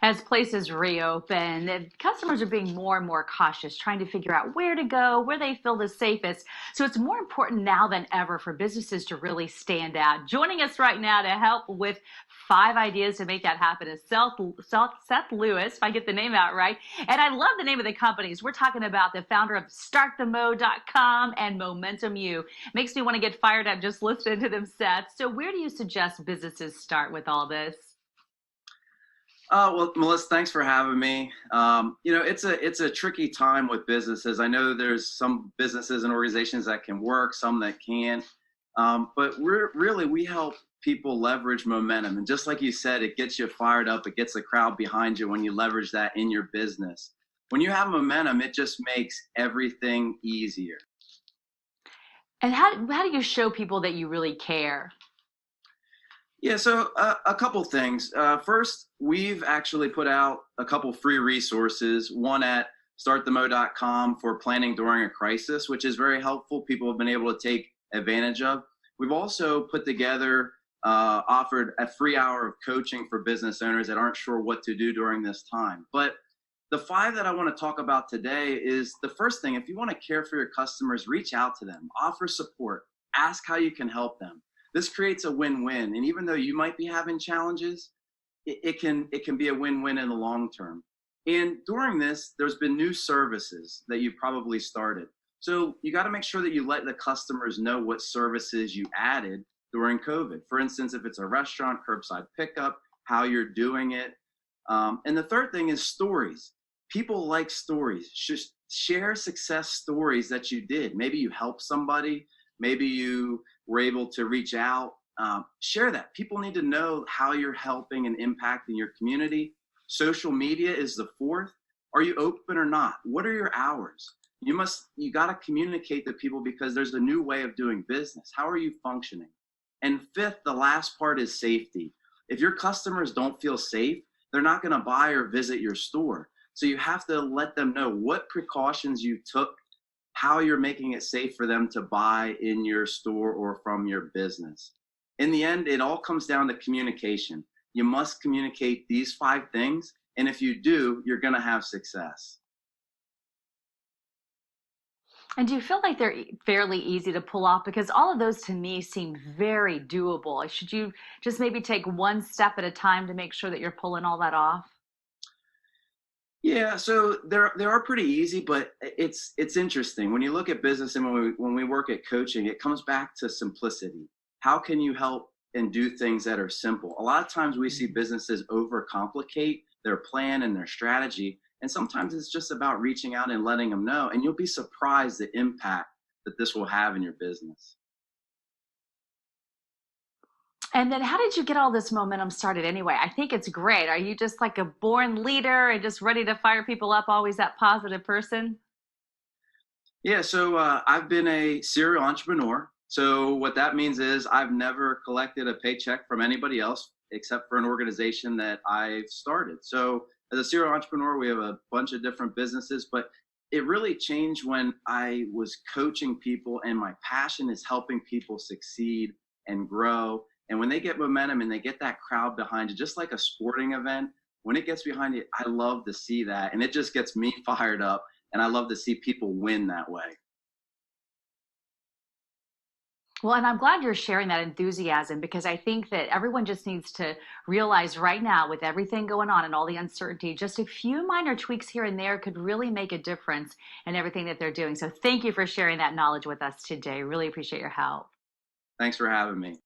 As places reopen, customers are being more and more cautious, trying to figure out where to go, where they feel the safest. So it's more important now than ever for businesses to really stand out. Joining us right now to help with 5 ideas to make that happen is Seth Lewis, if I get the name out right. And I love the name of the companies. We're talking about the founder of StartTheMo.com and Momentum U. Makes me want to get fired up just listening to them, Seth. So where do you suggest businesses start with all this? Well, Melissa, thanks for having me. It's a tricky time with businesses. I know there's some businesses and organizations that can work, some that can't. But we help people leverage momentum. And just like you said, it gets you fired up. It gets the crowd behind you when you leverage that in your business. When you have momentum, it just makes everything easier. And how do you show people that you really care? Yeah, so a couple things. First, we've actually put out a couple free resources, one at startthemo.com for planning during a crisis, which is very helpful. People have been able to take advantage of. We've also put together, offered a free hour of coaching for business owners that aren't sure what to do during this time. But the 5 that I want to talk about today is the first thing. If you want to care for your customers, reach out to them, offer support, ask how you can help them. This creates a win-win. And even though you might be having challenges, it can be a win-win in the long term. And during this, there's been new services that you've probably started. So you got to make sure that you let the customers know what services you added during COVID. For instance, if it's a restaurant, curbside pickup, how you're doing it. And the third thing is stories. People like stories. Just share success stories that you did. Maybe you helped somebody. Maybe you were able to reach out. Share that. People need to know how you're helping and impacting your community. Social media is the 4th. Are you open or not? What are your hours? You got to communicate to people because there's a new way of doing business. How are you functioning? And 5th, the last part is safety. If your customers don't feel safe, they're not going to buy or visit your store. So you have to let them know what precautions you took, how you're making it safe for them to buy in your store or from your business. In the end, it all comes down to communication. You must communicate these 5 things, and if you do, you're going to have success. And do you feel like they're fairly easy to pull off? Because all of those to me seem very doable. Should you just maybe take one step at a time to make sure that you're pulling all that off? Yeah, so they are pretty easy, but it's interesting. When you look at business and when we work at coaching, it comes back to simplicity. How can you help and do things that are simple? A lot of times we see businesses overcomplicate their plan and their strategy, and sometimes it's just about reaching out and letting them know, and you'll be surprised the impact that this will have in your business. And then how did you get all this momentum started anyway? I think it's great. Are you just like a born leader and just ready to fire people up, always that positive person? Yeah, so I've been a serial entrepreneur. So what that means is I've never collected a paycheck from anybody else except for an organization that I've started. So as a serial entrepreneur, we have a bunch of different businesses, but it really changed when I was coaching people, and my passion is helping people succeed and grow. And when they get momentum and they get that crowd behind you, just like a sporting event, when it gets behind you, I love to see that. And it just gets me fired up. And I love to see people win that way. Well, and I'm glad you're sharing that enthusiasm because I think that everyone just needs to realize right now, with everything going on and all the uncertainty, just a few minor tweaks here and there could really make a difference in everything that they're doing. So thank you for sharing that knowledge with us today. Really appreciate your help. Thanks for having me.